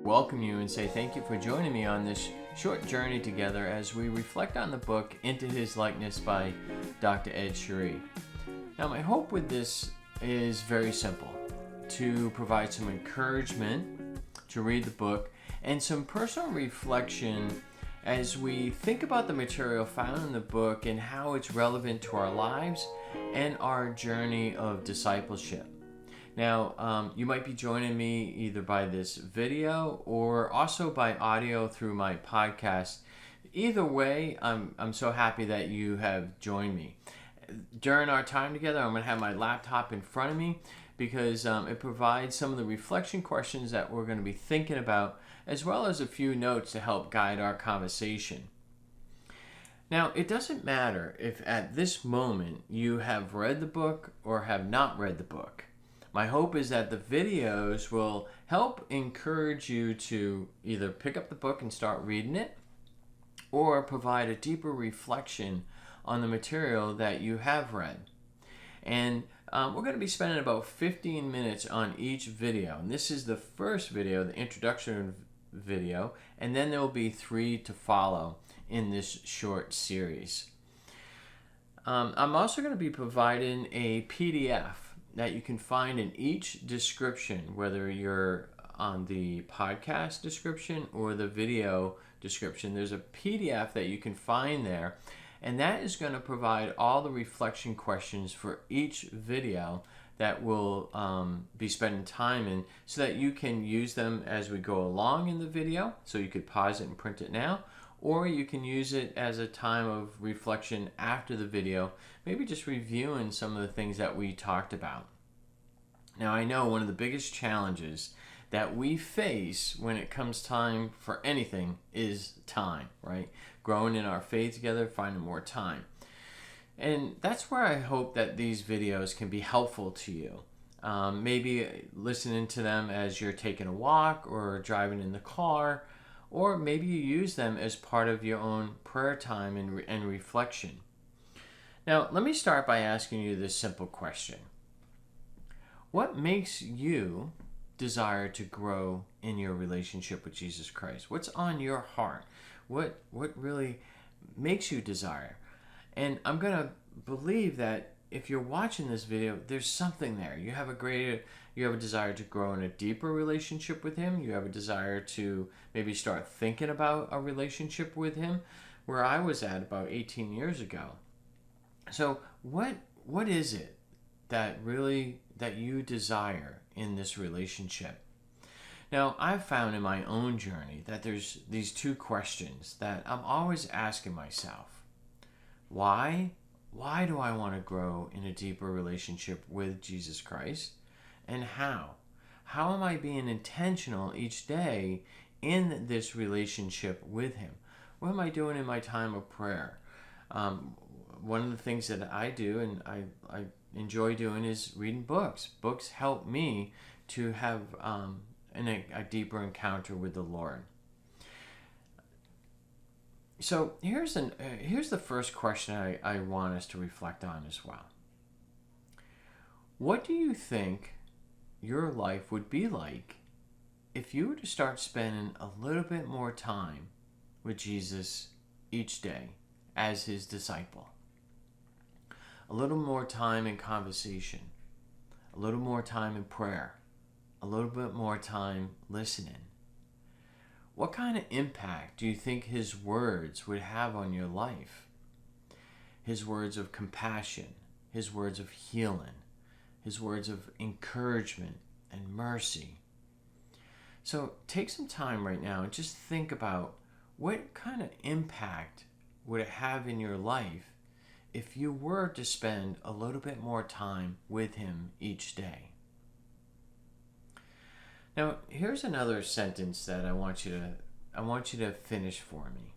welcome you and say thank you for joining me on this short journey together as we reflect on the book Into His Likeness by Dr. Ed Sheree. Now, my hope with this is very simple: to provide some encouragement to read the book and some personal reflection as we think about the material found in the book and how it's relevant to our lives and our journey of discipleship. Now, you might be joining me either by this video or also by audio through my podcast. Either way, I'm so happy that you have joined me. During our time together, I'm going to have my laptop in front of me because it provides some of the reflection questions that we're going to be thinking about, as well as a few notes to help guide our conversation. Now, it doesn't matter if at this moment you have read the book or have not read the book. My hope is that the videos will help encourage you to either pick up the book and start reading it, or provide a deeper reflection on the material that you have read. And we're going to be spending about 15 minutes on each video. And this is the first video, the introduction video, and then there will be 3 to follow in this short series. I'm also going to be providing a PDF that you can find in each description, whether you're on the podcast description or the video description. There's a PDF that you can find there, and that is going to provide all the reflection questions for each video that we'll be spending time in, so that you can use them as we go along in the video. So you could pause it and print it now, or you can use it as a time of reflection after the video, maybe just reviewing some of the things that we talked about. Now, I know one of the biggest challenges that we face when it comes time for anything is time, right? Growing in our faith together, finding more time. And that's where I hope that these videos can be helpful to you. Maybe listening to them as you're taking a walk or driving in the car, or maybe you use them as part of your own prayer time and reflection. Now, let me start by asking you this simple question. What makes you desire to grow in your relationship with Jesus Christ? What's on your heart? What really makes you desire? And I'm going to believe that if you're watching this video, there's something there. You have a desire to grow in a deeper relationship with Him. You have a desire to maybe start thinking about a relationship with Him, where I was at about 18 years ago. So what is it that you desire in this relationship? Now, I've found in my own journey that there's these 2 questions that I'm always asking myself. Why? Why do I want to grow in a deeper relationship with Jesus Christ? And how? How am I being intentional each day in this relationship with Him? What am I doing in my time of prayer? One of the things that I do and I enjoy doing is reading books. Books help me to have a deeper encounter with the Lord. So here's the first question I want us to reflect on as well. What do you think your life would be like if you were to start spending a little bit more time with Jesus each day as His disciple? A little more time in conversation, a little more time in prayer, a little bit more time listening. What kind of impact do you think His words would have on your life? His words of compassion, His words of healing, His words of encouragement and mercy. So take some time right now and just think about what kind of impact would it have in your life if you were to spend a little bit more time with Him each day. Now, here's another sentence that I want you to finish for me.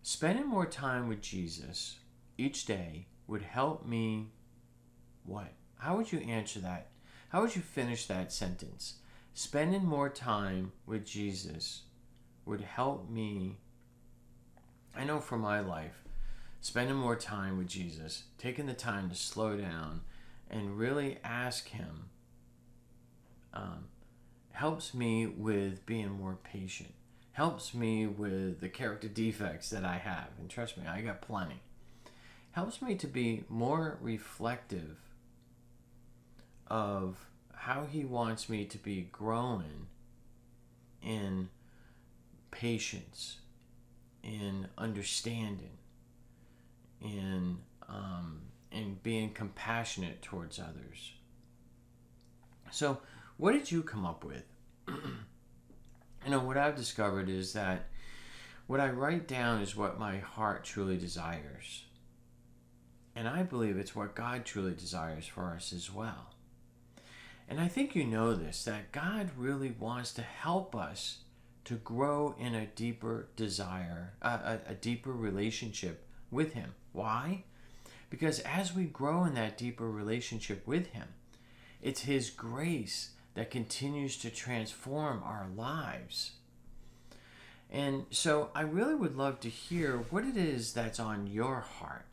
Spending more time with Jesus each day would help me what? How would you answer that? How would you finish that sentence? Spending more time with Jesus would help me. I know for my life, spending more time with Jesus, taking the time to slow down and really ask Him, helps me with being more patient, helps me with the character defects that I have. And trust me, I got plenty. Helps me to be more reflective of how he wants me to be growing in patience, in understanding, in being compassionate towards others. So, what did you come up with? What I've discovered is that what I write down is what my heart truly desires. And I believe it's what God truly desires for us as well. And I think you know this, that God really wants to help us to grow in a deeper desire, a deeper relationship with Him. Why? Because as we grow in that deeper relationship with Him, it's His grace that continues to transform our lives. And so I really would love to hear what it is that's on your heart.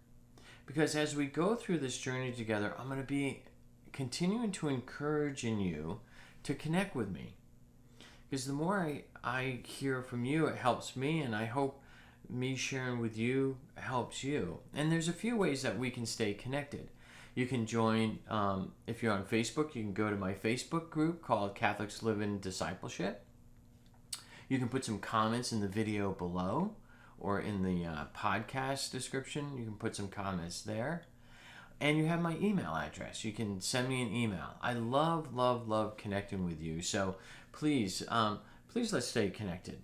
Because as we go through this journey together, I'm going to be continuing to encourage in you to connect with me. Because the more I hear from you, it helps me, and I hope me sharing with you helps you. And there's a few ways that we can stay connected. You can join, if you're on Facebook, you can go to my Facebook group called Catholics Live in Discipleship. You can put some comments in the video below or in the podcast description. You can put some comments there. And you have my email address. You can send me an email. I love, love, love connecting with you. So please let's stay connected.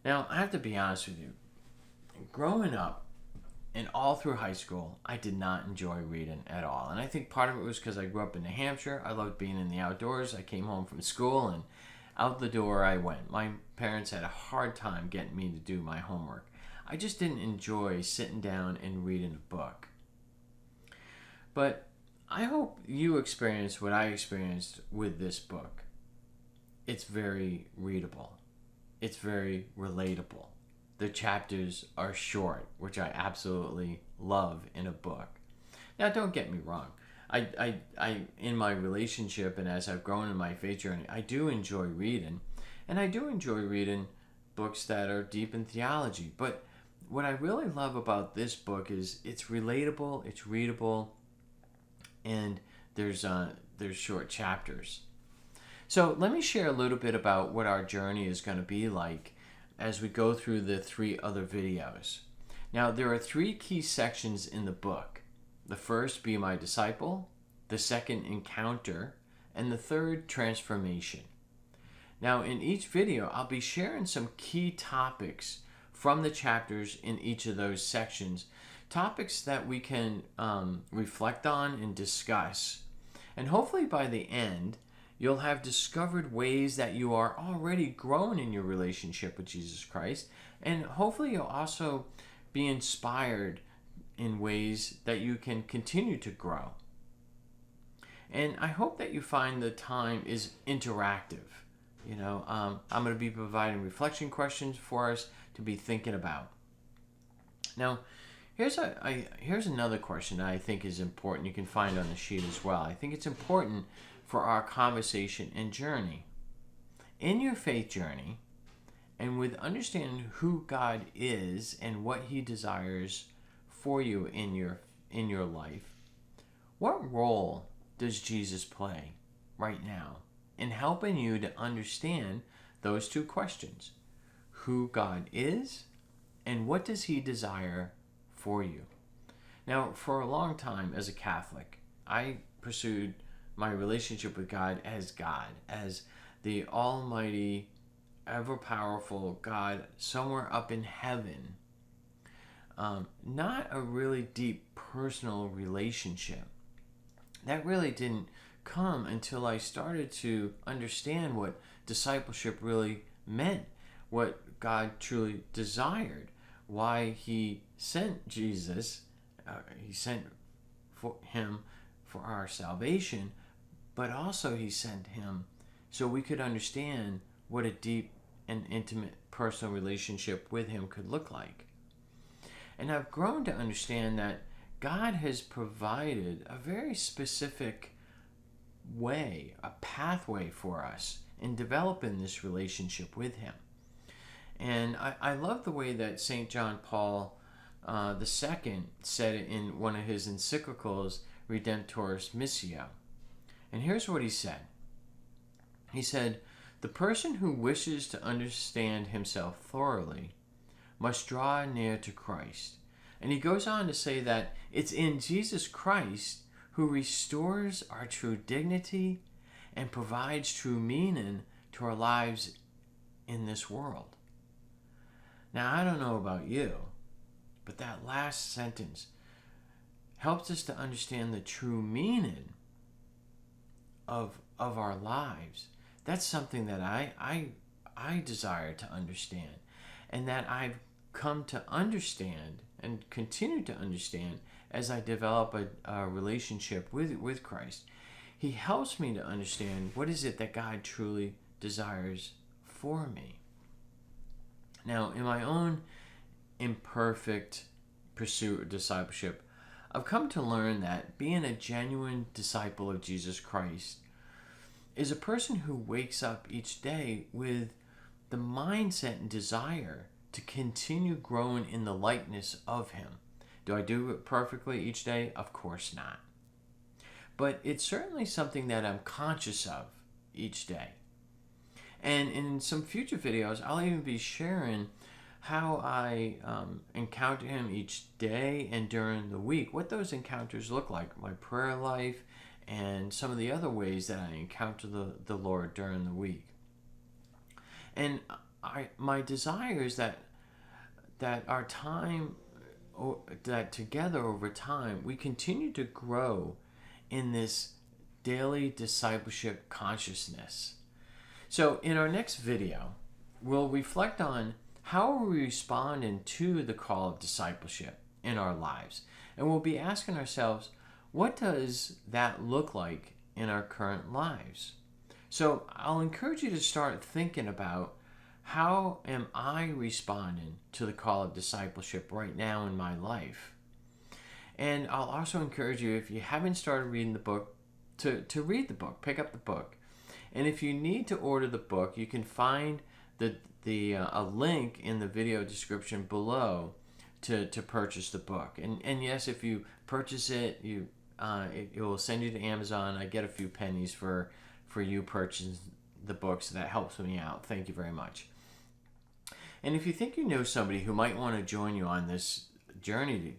Now, I have to be honest with you. Growing up and all through high school, I did not enjoy reading at all. And I think part of it was because I grew up in New Hampshire. I loved being in the outdoors. I came home from school and out the door I went. My parents had a hard time getting me to do my homework. I just didn't enjoy sitting down and reading a book. But I hope you experienced what I experienced with this book. It's very readable. It's very relatable. The chapters are short, which I absolutely love in a book. Now, don't get me wrong. I in my relationship and as I've grown in my faith journey, I do enjoy reading. And I do enjoy reading books that are deep in theology. But what I really love about this book is it's relatable, it's readable, and there's short chapters. So let me share a little bit about what our journey is going to be like as we go through the 3 other videos. Now, there are 3 key sections in the book. The first, Be My Disciple, the second, Encounter, and the third, Transformation. Now, in each video, I'll be sharing some key topics from the chapters in each of those sections, topics that we can reflect on and discuss. And hopefully by the end, you'll have discovered ways that you are already growing in your relationship with Jesus Christ. And hopefully you'll also be inspired in ways that you can continue to grow. And I hope that you find the time is interactive. I'm going to be providing reflection questions for us to be thinking about. Now, here's another question that I think is important. You can find on the sheet as well. I think it's important for our conversation and journey. In your faith journey, and with understanding who God is and what He desires for you in your life, what role does Jesus play right now in helping you to understand those 2 questions? Who God is and what does He desire for you? Now, for a long time as a Catholic, I pursued my relationship with God, as the almighty, ever-powerful God somewhere up in heaven. Not a really deep personal relationship. That really didn't come until I started to understand what discipleship really meant, what God truly desired, why He sent Jesus. He sent Him for our salvation, but also He sent Him so we could understand what a deep and intimate personal relationship with Him could look like. And I've grown to understand that God has provided a very specific way, a pathway for us in developing this relationship with him. And I love the way that St. John Paul II said it in one of his encyclicals, Redemptoris Missio. And here's what he said. He said, "The person who wishes to understand himself thoroughly must draw near to Christ." And he goes on to say that it's in Jesus Christ who restores our true dignity and provides true meaning to our lives in this world. Now, I don't know about you, but that last sentence helps us to understand the true meaning of our lives. That's something that I desire to understand, and that I've come to understand and continue to understand as I develop a relationship with Christ. He helps me to understand what is it that God truly desires for me. Now, in my own imperfect pursuit of discipleship, I've come to learn that being a genuine disciple of Jesus Christ is a person who wakes up each day with the mindset and desire to continue growing in the likeness of him. Do I do it perfectly each day? Of course not. But it's certainly something that I'm conscious of each day. And in some future videos, I'll even be sharing how I encounter him each day and during the week, what those encounters look like, my prayer life, and some of the other ways that I encounter the Lord during the week. And my desire is that our time, that together over time, we continue to grow in this daily discipleship consciousness. So in our next video, we'll reflect on how are we responding to the call of discipleship in our lives. And we'll be asking ourselves, what does that look like in our current lives? So I'll encourage you to start thinking about, how am I responding to the call of discipleship right now in my life? And I'll also encourage you, if you haven't started reading the book, to read the book, pick up the book. And if you need to order the book, you can find a link in the video description below to purchase the book. And yes, if you purchase it, it will send you to Amazon. I get a few pennies for you purchasing the book, so that helps me out. Thank you very much. And if you think you know somebody who might want to join you on this journey to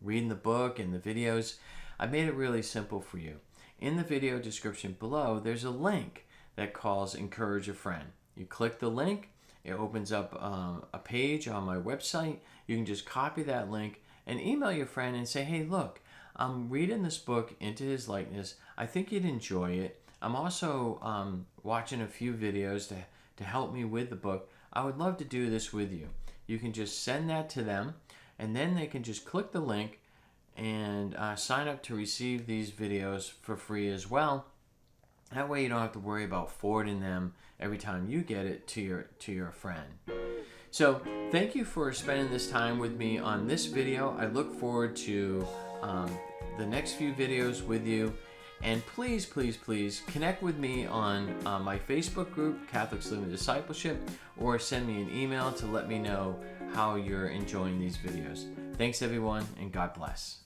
reading the book and the videos, I made it really simple for you. In the video description below, there's a link that calls Encourage a Friend. You click the link, it opens up a page on my website. You can just copy that link and email your friend and say, hey, look, I'm reading this book, Into His Likeness. I think you'd enjoy it. I'm also watching a few videos to help me with the book. I would love to do this with you. You can just send that to them, and then they can just click the link and sign up to receive these videos for free as well. That way you don't have to worry about forwarding them every time you get it to your friend. So thank you for spending this time with me on this video. I look forward to the next few videos with you. And please, please, please connect with me on my Facebook group, Catholics Living Discipleship, or send me an email to let me know how you're enjoying these videos. Thanks everyone, and God bless.